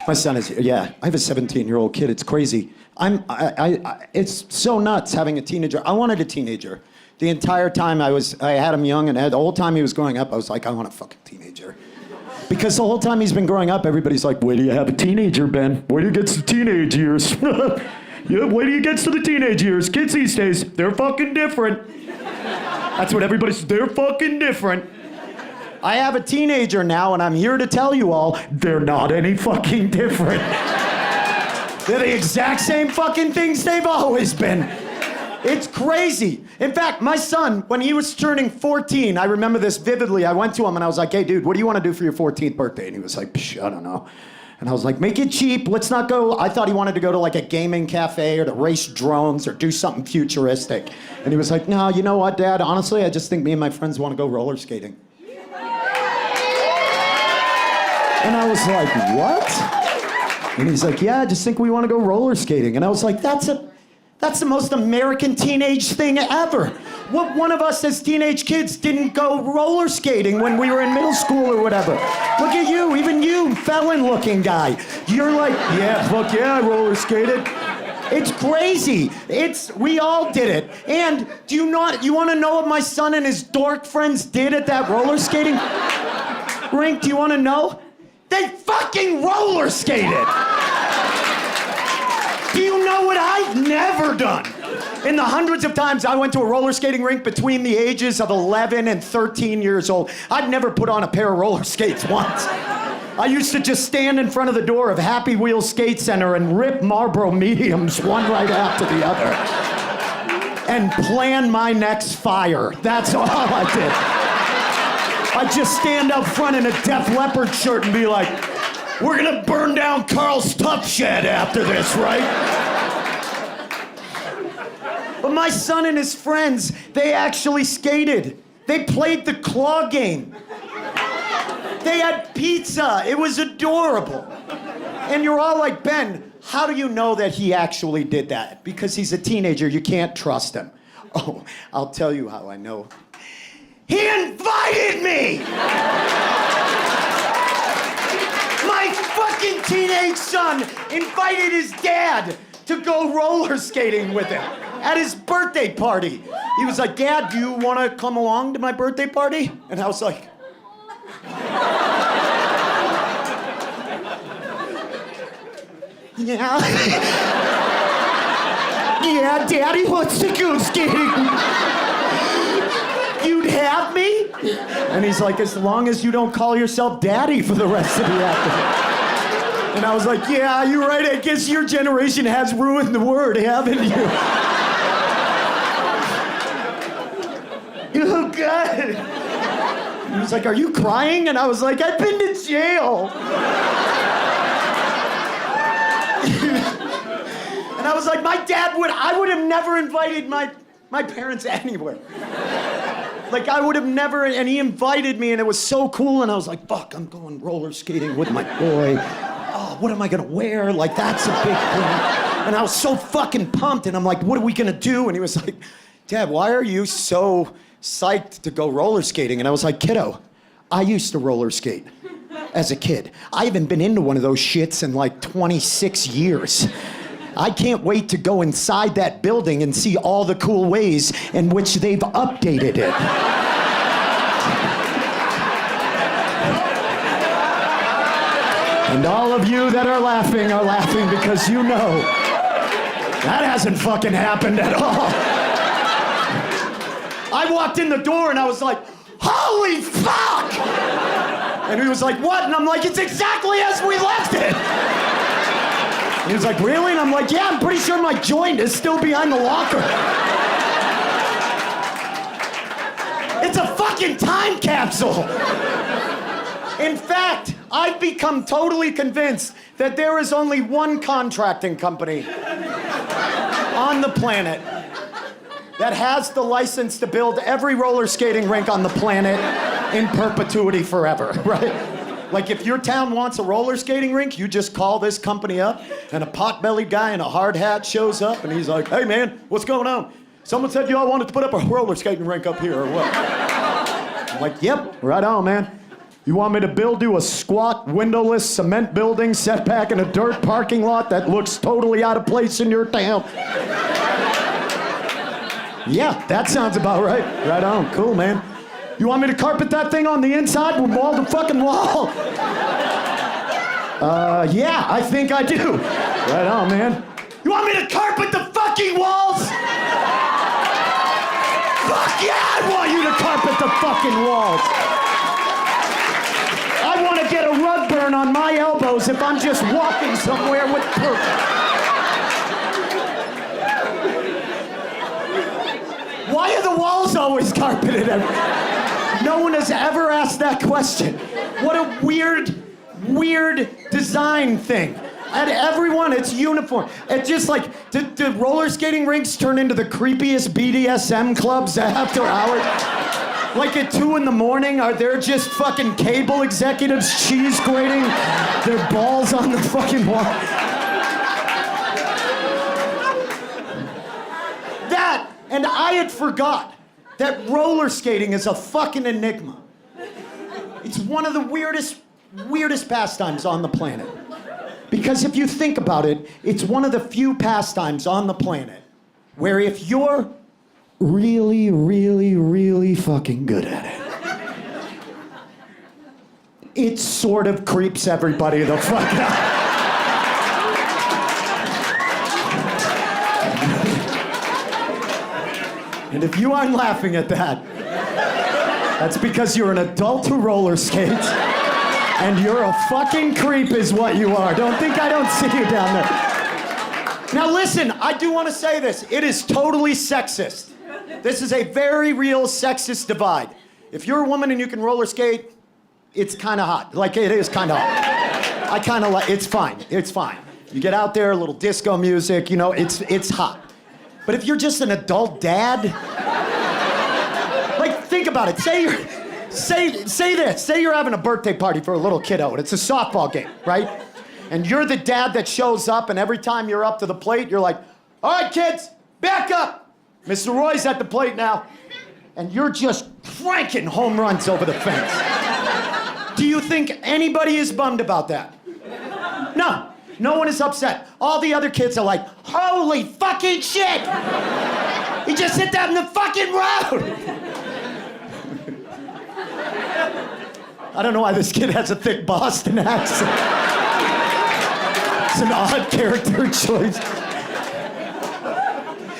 My son is, yeah, I have a 17-year-old kid. It's crazy. It's so nuts having a teenager. I wanted a teenager. The entire time I had him young, and the whole time he was growing up, I was like, I want a fucking teenager. Because the whole time he's been growing up, everybody's like, wait till you have a teenager, Ben. Wait till you get to the teenage years. Yeah, wait till you get to the teenage years. Kids these days, they're fucking different. That's what everybody says, they're fucking different. I have a teenager now, and I'm here to tell you all, they're not any fucking different. They're the exact same fucking things they've always been. It's crazy. In fact, my son, when he was turning 14, I remember this vividly. I went to him and I was like, hey, dude, what do you want to do for your 14th birthday? And he was like, psh, I don't know. And I was like, make it cheap. Let's not go. I thought he wanted to go to like a gaming cafe or to race drones or do something futuristic. And he was like, no, you know what, Dad? Honestly, I just think me and my friends want to go roller skating. And I was like, what? And he's like, yeah, I just think we want to go roller skating. And I was like, that's the most American teenage thing ever. What one of us as teenage kids didn't go roller skating when we were in middle school or whatever? Look at you, even you, felon-looking guy. You're like, yeah, fuck yeah, I roller skated. It's crazy. We all did it. And you want to know what my son and his dork friends did at that roller skating rink? Do you want to know? They fucking roller skated. Do you know what I've never done? In the hundreds of times I went to a roller skating rink between the ages of 11 and 13 years old, I'd never put on a pair of roller skates once. I used to just stand in front of the door of Happy Wheels Skate Center and rip Marlboro mediums one right after the other. And plan my next fire. That's all I did. I'd just stand up front in a Def Leppard shirt and be like, we're gonna burn down Carl's Tough Shed after this, right? But my son and his friends, they actually skated. They played the claw game. They had pizza. It was adorable. And you're all like, Ben, how do you know that he actually did that? Because he's a teenager, you can't trust him. Oh, I'll tell you how I know. He invited me! My fucking teenage son invited his dad to go roller skating with him at his birthday party. He was like, Dad, do you want to come along to my birthday party? And I was like, yeah. Yeah, Daddy wants to go skating. You'd have me? And he's like, as long as you don't call yourself Daddy for the rest of the afternoon. And I was like, yeah, you're right. I guess your generation has ruined the word, haven't you? Oh, God. He was like, are you crying? And I was like, I've been to jail. And I was like, I would have never invited my parents anywhere. Like, I would have never, and he invited me, and it was so cool, and I was like, fuck, I'm going roller skating with my boy. Oh, what am I gonna wear? Like, that's a big thing. And I was so fucking pumped, and I'm like, what are we gonna do? And he was like, Dad, why are you so psyched to go roller skating? And I was like, kiddo, I used to roller skate as a kid. I haven't been into one of those shits in like 26 years. I can't wait to go inside that building and see all the cool ways in which they've updated it. And all of you that are laughing because you know that hasn't fucking happened at all. I walked in the door and I was like, holy fuck! And he was like, what? And I'm like, it's exactly as we left it. He was like, really? And I'm like, yeah, I'm pretty sure my joint is still behind the locker. It's a fucking time capsule. In fact, I've become totally convinced that there is only one contracting company on the planet that has the license to build every roller skating rink on the planet in perpetuity forever, right? Like, if your town wants a roller skating rink, you just call this company up, and a pot-bellied guy in a hard hat shows up, and he's like, hey, man, what's going on? Someone said y'all wanted to put up a roller skating rink up here, or what? I'm like, yep, right on, man. You want me to build you a squat, windowless cement building set back in a dirt parking lot that looks totally out of place in your town? Yeah, that sounds about right. Right on, cool, man. You want me to carpet that thing on the inside with wall to fucking wall? Yeah, I think I do. Right on, man. You want me to carpet the fucking walls? Fuck yeah, I want you to carpet the fucking walls. I want to get a rug burn on my elbows if I'm just walking somewhere with poop. Why are the walls always carpeted? No one has ever asked that question. What a weird design thing. At everyone, it's uniform. It's just like, did roller skating rinks turn into the creepiest BDSM clubs after hours? Like at 2 in the morning, are there just fucking cable executives cheese grating their balls on the fucking wall? That, and I had forgot that roller skating is a fucking enigma. It's one of the weirdest pastimes on the planet. Because if you think about it, it's one of the few pastimes on the planet where if you're really fucking good at it, it sort of creeps everybody the fuck out. And if you aren't laughing at that, that's because you're an adult who roller skates. And you're a fucking creep is what you are. Don't think I don't see you down there. Now listen, I do want to say this. It is totally sexist. This is a very real sexist divide. If you're a woman and you can roller skate, it's kind of hot. Like, it is kind of hot. I kind of like, it's fine. It's fine. You get out there, a little disco music, you know, it's hot. But if you're just an adult dad, like, think about it. Say this. Say you're having a birthday party for a little kiddo, and it's a softball game, right? And you're the dad that shows up, and every time you're up to the plate, you're like, all right, kids, back up. Mr. Roy's at the plate now. And you're just cranking home runs over the fence. Do you think anybody is bummed about that? No. No one is upset. All the other kids are like, holy fucking shit! He just hit that in the fucking road! I don't know why this kid has a thick Boston accent. It's an odd character choice.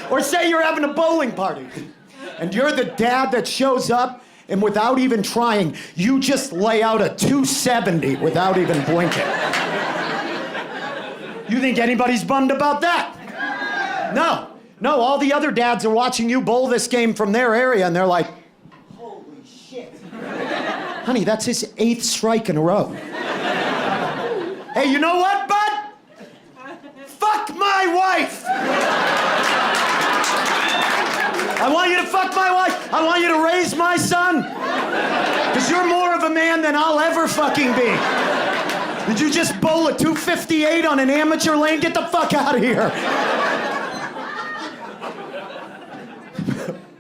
Or say you're having a bowling party, and you're the dad that shows up, and without even trying, you just lay out a 270 without even blinking. You think anybody's bummed about that? No. No, all the other dads are watching you bowl this game from their area, and they're like, holy shit. Honey, that's his 8th strike in a row. Hey, you know what, bud? Fuck my wife! I want you to fuck my wife. I want you to raise my son. Because you're more of a man than I'll ever fucking be. Did you just bowl a 258 on an amateur lane? Get the fuck out of here.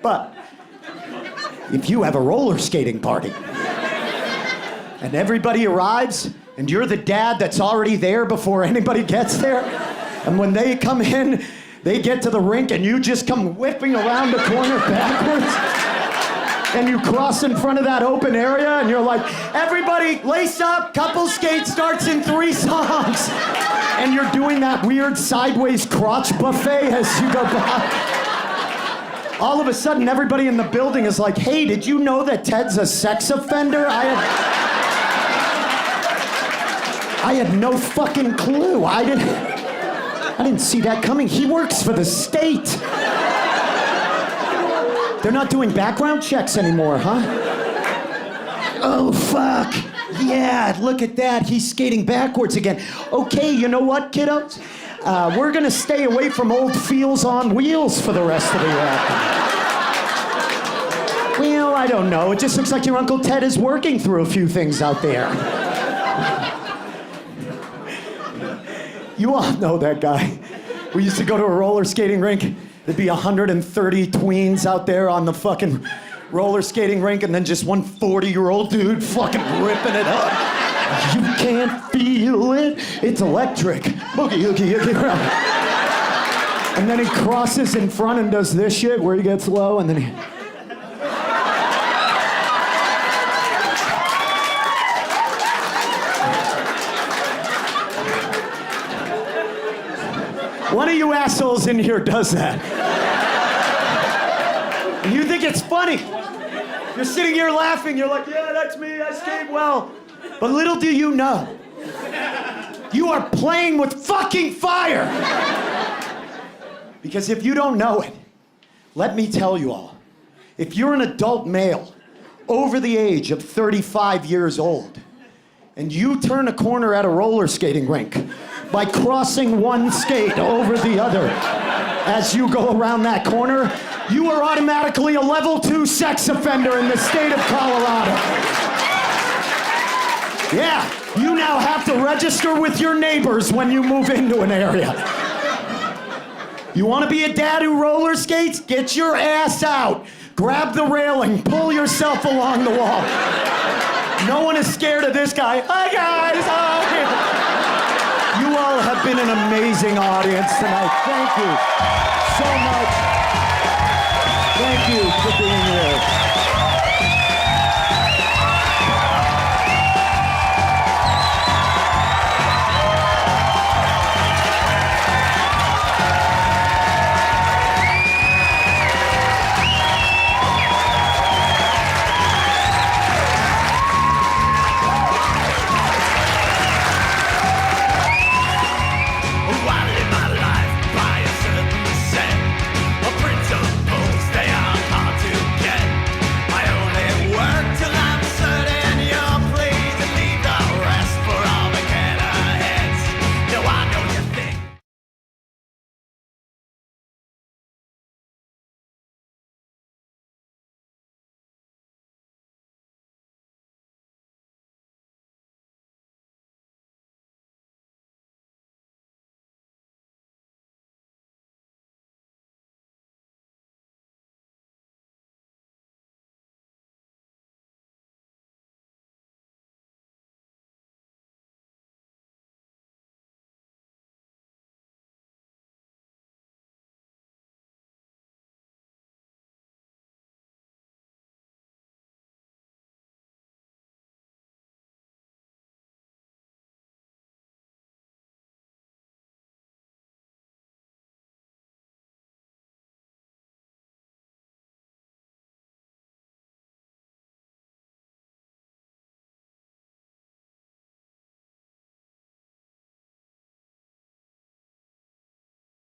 But if you have a roller skating party and everybody arrives and you're the dad that's already there before anybody gets there, and when they come in, they get to the rink and you just come whipping around the corner backwards, and you cross in front of that open area and you're like, everybody lace up, couple skate starts in 3 songs. And you're doing that weird sideways crotch buffet as you go by. All of a sudden, everybody in the building is like, hey, did you know that Ted's a sex offender? I had no fucking clue. I didn't see that coming. He works for the state. They're not doing background checks anymore, huh? Oh, fuck. Yeah, look at that. He's skating backwards again. Okay, you know what, kiddos? We're gonna stay away from old feels on wheels for the rest of the Well, I don't know. It just looks like your Uncle Ted is working through a few things out there. You all know that guy. We used to go to a roller skating rink. There'd be 130 tweens out there on the fucking roller skating rink, and then just one 40-year-old dude fucking ripping it up. You can't feel it. It's electric. Boogie, oogie, oogie. And then he crosses in front and does this shit where he gets low, and then he... One of you assholes in here does that. And you think it's funny. You're sitting here laughing. You're like, yeah, that's me. I skate well. But little do you know, you are playing with fucking fire. Because if you don't know it, let me tell you all. If you're an adult male over the age of 35 years old, and you turn a corner at a roller skating rink by crossing one skate over the other as you go around that corner, you are automatically a level 2 sex offender in the state of Colorado. Yeah, you now have to register with your neighbors when you move into an area. You want to be a dad who roller skates? Get your ass out. Grab the railing, pull yourself along the wall. No one is scared of this guy. Hi, guys. Hi. You all have been an amazing audience tonight. Thank you so much. Thank you for being here.